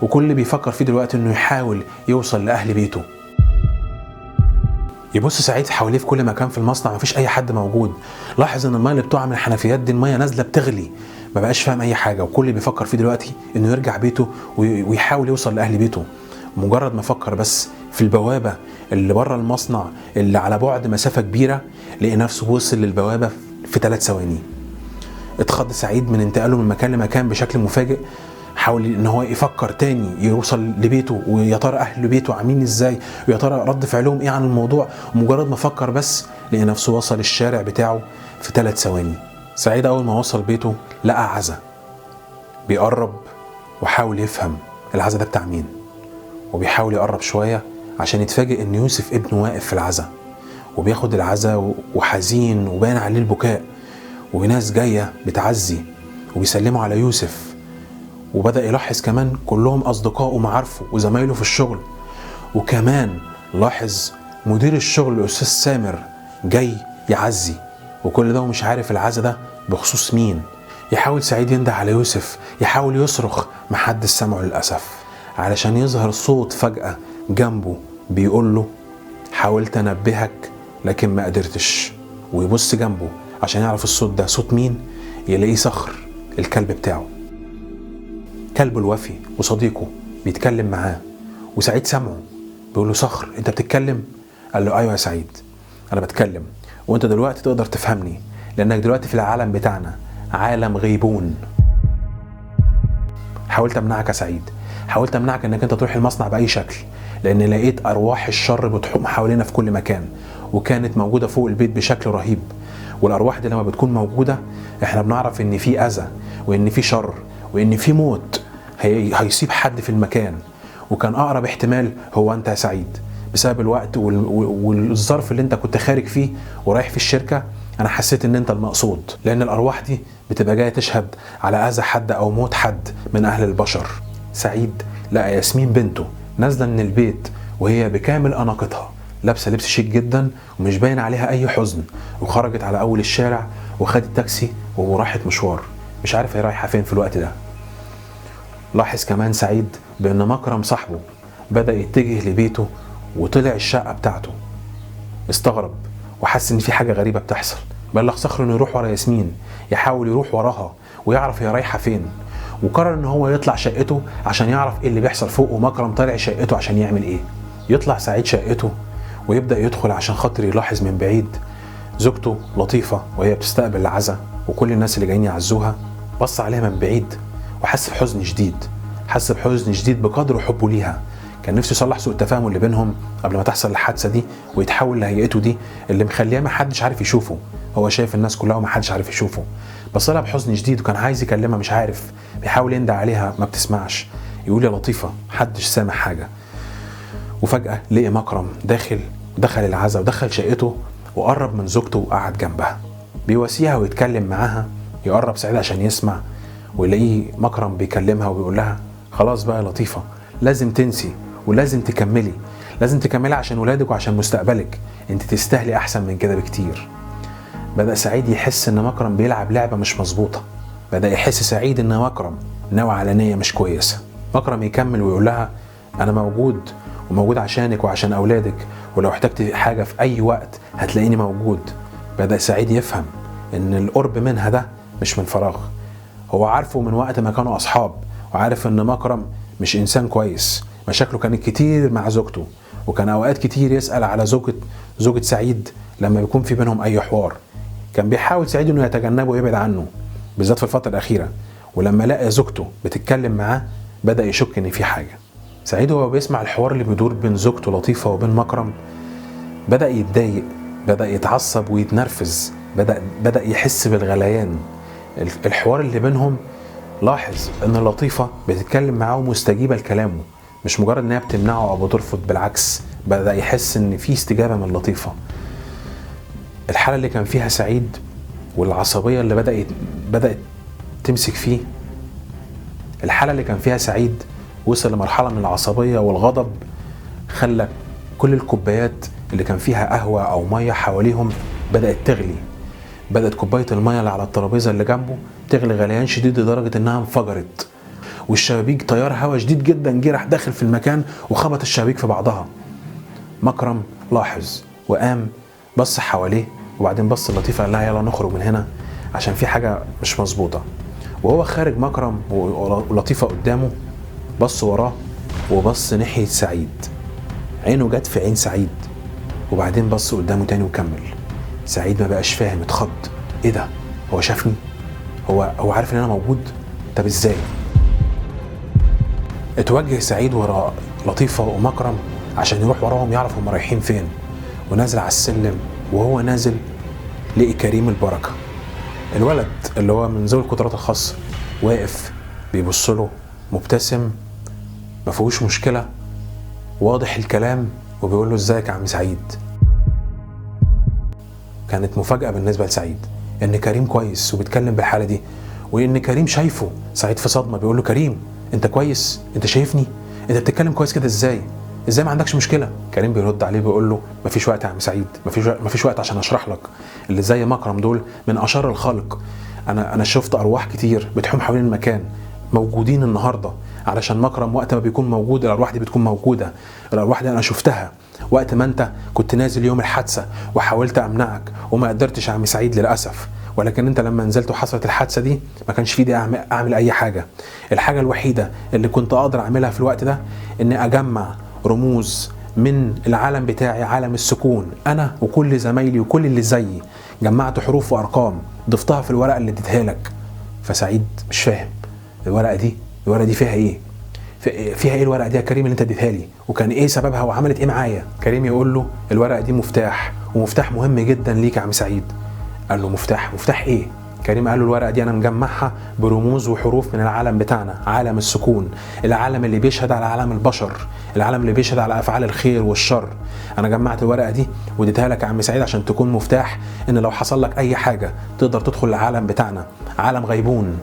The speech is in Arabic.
وكل اللي بيفكر فيه دلوقتي انه يحاول يوصل لاهل بيته. يبص سعيد حواليه في كل مكان في المصنع، مفيش اي حد موجود. لاحظ ان الميه اللي بتقع من الحنفيات دي الميه نازله بتغلي، ما بقاش فاهم اي حاجه، وكل اللي بيفكر فيه دلوقتي انه يرجع بيته ويحاول يوصل لاهل بيته. مجرد ما فكر بس في البوابه اللي بره المصنع اللي على بعد مسافه كبيره، لقى نفسه وصل للبوابه في 3 ثواني. اتخض سعيد من انتقاله من مكان لمكان بشكل مفاجئ. حاول ان هو يفكر تاني يوصل لبيته، ويا ترى اهل بيته عاملين ازاي، ويا ترى رد فعلهم ايه عن الموضوع. ومجرد ما فكر بس لقى نفسه وصل الشارع بتاعه في 3 ثواني. سعيد اول ما وصل بيته لقى عزا بيقرب، وحاول يفهم العزا ده بتاع مين، وبيحاول يقرب شويه عشان يتفاجئ ان يوسف ابنه واقف في العزا وبياخد العزا وحزين وباين عليه البكاء، وناس جايه بتعزي وبيسلموا على يوسف. وبدأ يلاحظ كمان كلهم أصدقائه ومعارفه وزمايله في الشغل، وكمان لاحظ مدير الشغل الأستاذ سامر جاي يعزي، وكل ده ومش عارف العزا ده بخصوص مين. يحاول سعيد ينده على يوسف، يحاول يصرخ، محدش سمعه للأسف، علشان يظهر صوت فجأة جنبه بيقول له حاولت أنبهك لكن ما قدرتش. ويبص جنبه عشان يعرف الصوت ده صوت مين، يلاقيه صخر الكلب بتاعه، كلبه الوفي وصديقه بيتكلم معاه. وسعيد سمعه بيقول له صخر انت بتتكلم؟ قال له ايوه يا سعيد انا بتكلم، وانت دلوقتي تقدر تفهمني لانك دلوقتي في العالم بتاعنا عالم غيبون. حاولت امنعك يا سعيد، حاولت امنعك انك انت تروح المصنع باي شكل، لان لقيت ارواح الشر بتحوم حوالينا في كل مكان، وكانت موجوده فوق البيت بشكل رهيب. والارواح دي لما بتكون موجوده احنا بنعرف ان في اذى وان في شر وان في موت هيصيب حد في المكان. وكان اقرب احتمال هو انت يا سعيد، بسبب الوقت والظرف اللي انت كنت خارج فيه ورايح في الشركه. انا حسيت ان انت المقصود، لان الارواح دي بتبقى جايه تشهد على اذى حد او موت حد من اهل البشر. سعيد لقى ياسمين بنته نازله من البيت وهي بكامل اناقتها، لابسه لبس شيك جدا ومش باين عليها اي حزن، وخرجت على اول الشارع وخدت تاكسي وراحت مشوار، مش عارف هي رايحه فين في الوقت ده. لاحظ كمان سعيد بان مكرم صاحبه بدأ يتجه لبيته وطلع الشقة بتاعته. استغرب وحس ان في حاجة غريبة بتحصل. بلغ صخر انه يروح ورا ياسمين، يحاول يروح وراها ويعرف هي رايحة فين، وقرر ان هو يطلع شقته عشان يعرف ايه اللي بيحصل فوق، ومكرم طالع شقته عشان يعمل ايه. يطلع سعيد شقته ويبدأ يدخل عشان خاطر يلاحظ من بعيد زوجته لطيفة وهي بتستقبل العزا وكل الناس اللي جايين يعزوها. بص عليها من بعيد وحس بحزن شديد، حس بحزن شديد بقدر حبه ليها. كان نفسه يصلح سوء التفاهم اللي بينهم قبل ما تحصل الحادثه دي ويتحول لهيئته دي اللي مخليه ما حدش عارف يشوفه. هو شايف الناس كلها وما حدش عارف يشوفه. بص لها بحزن شديد وكان عايز يكلمها مش عارف، بيحاول يندى عليها ما بتسمعش، يقول يا لطيفه محدش سامع حاجه. وفجاه لقي مكرم دخل العزا ودخل شقته وقرب من زوجته وقعد جنبها بيواسيها ويتكلم معاها. يقرب سعيد عشان يسمع ويلاقيه مكرم بيكلمها وبيقول لها خلاص بقى يا لطيفة، لازم تنسي ولازم تكملي عشان ولادك وعشان مستقبلك، انت تستاهلي احسن من كده بكتير. بدأ سعيد يحس ان مكرم بيلعب لعبة مش مظبوطة، بدأ يحس سعيد ان مكرم ناوي على نية مش كويسة. مكرم يكمل ويقول لها انا موجود عشانك وعشان اولادك، ولو احتجت حاجة في اي وقت هتلاقيني موجود. بدأ سعيد يفهم ان القرب منها ده مش من فراغ، هو عارفه من وقت ما كانوا أصحاب، وعارف إن مكرم مش إنسان كويس، مشاكله كانت كتير مع زوجته، وكان أوقات كتير يسأل على زوجة سعيد لما يكون في بينهم أي حوار. كان بيحاول سعيد إنه يتجنبه ويبعد عنه بالذات في الفترة الأخيرة، ولما لقى زوجته بتتكلم معاه بدأ يشك إن في حاجة. سعيد وهو بيسمع الحوار اللي بيدور بين زوجته لطيفة وبين مكرم بدأ يتضايق، بدأ يتعصب ويتنرفز، بدأ يحس بالغليان. الحوار اللي بينهم لاحظ ان لطيفة بتتكلم معاه ومستجيبة لكلامه، مش مجرد انها بتمنعه او بترفض، بالعكس بدأ يحس ان في استجابة من لطيفة. الحالة اللي كان فيها سعيد والعصبية اللي بدأت تمسك فيه، الحالة اللي كان فيها سعيد وصل لمرحلة من العصبية والغضب خلى كل الكوبايات اللي كان فيها قهوة او مية حواليهم بدأت تغلي. بدأت كوباية المية اللي على الترابيزة اللي جنبه تغلي غليان شديد لدرجة انها انفجرت، والشبابيك طيار هوا شديد جدا جه راح داخل في المكان وخبط الشبابيك في بعضها. مكرم لاحظ وقام بص حواليه، وبعدين بص لطيفة قال لها يلا نخرج من هنا عشان في حاجة مش مظبوطة. وهو خارج مكرم ولطيفة قدامه بص وراه وبص ناحية سعيد، عينه جت في عين سعيد، وبعدين بص قدامه تاني وكمل. سعيد ما بقاش فاهم، اتخض، ايه ده؟ هو شافني؟ هو عارف ان انا موجود؟ طب ازاي؟ اتوجه سعيد ورا لطيفة ومكرم عشان يروح وراهم يعرف هم رايحين فين، ونازل على السلم. وهو نازل لقي كريم البركة، الولد اللي هو من ذوي القدرات الخاصة، واقف بيبص له مبتسم ما فيهوش مشكلة، واضح الكلام، وبيقول له ازيك يا عم سعيد. كانت مفاجأة بالنسبة لسعيد ان كريم كويس وبيتكلم بالحالة دي، وان كريم شايفه. سعيد في صدمة بيقول له كريم انت كويس؟ انت شايفني؟ انت بتتكلم كويس كده ازاي ما عندكش مشكلة؟ كريم بيرد عليه بيقول له مفيش وقت يا عم سعيد، مفيش وقت عشان اشرح لك. اللي زي مكرم دول من اشر الخلق، انا شفت ارواح كتير بتحوم حوالين المكان موجودين النهارده، علشان مكرم وقت ما بيكون موجود الارواح دي بتكون موجوده. الارواح دي انا شفتها وقت ما انت كنت نازل يوم الحادثه وحاولت امنعك وما قدرتش يا عم سعيد للاسف، ولكن انت لما نزلت وحصلت الحادثه دي ما كانش في ايدي اعمل اي حاجه. الحاجه الوحيده اللي كنت اقدر اعملها في الوقت ده اني اجمع رموز من العالم بتاعي، عالم السكون، انا وكل زمايلي وكل اللي زيي، جمعت حروف وارقام ضفتها في الورقه اللي اديتها لك. فسعيد مش فاهم الورقه دي فيها ايه؟ فيها ايه الورقه دي يا كريم اللي انت اديتها لي؟ وكان ايه سببها وعملت ايه معايا؟ كريم يقول له الورقه دي مفتاح، ومفتاح مهم جدا ليك يا عم سعيد. قال له مفتاح ايه؟ كريم قال له الورقه دي انا مجمعها برموز وحروف من العالم بتاعنا، عالم السكون، العالم اللي بيشهد على عالم البشر، العالم اللي بيشهد على افعال الخير والشر. انا جمعت الورقه دي واديتها لك يا عم سعيد عشان تكون مفتاح ان لو حصل لك اي حاجه تقدر تدخل العالم بتاعنا، عالم غيبون،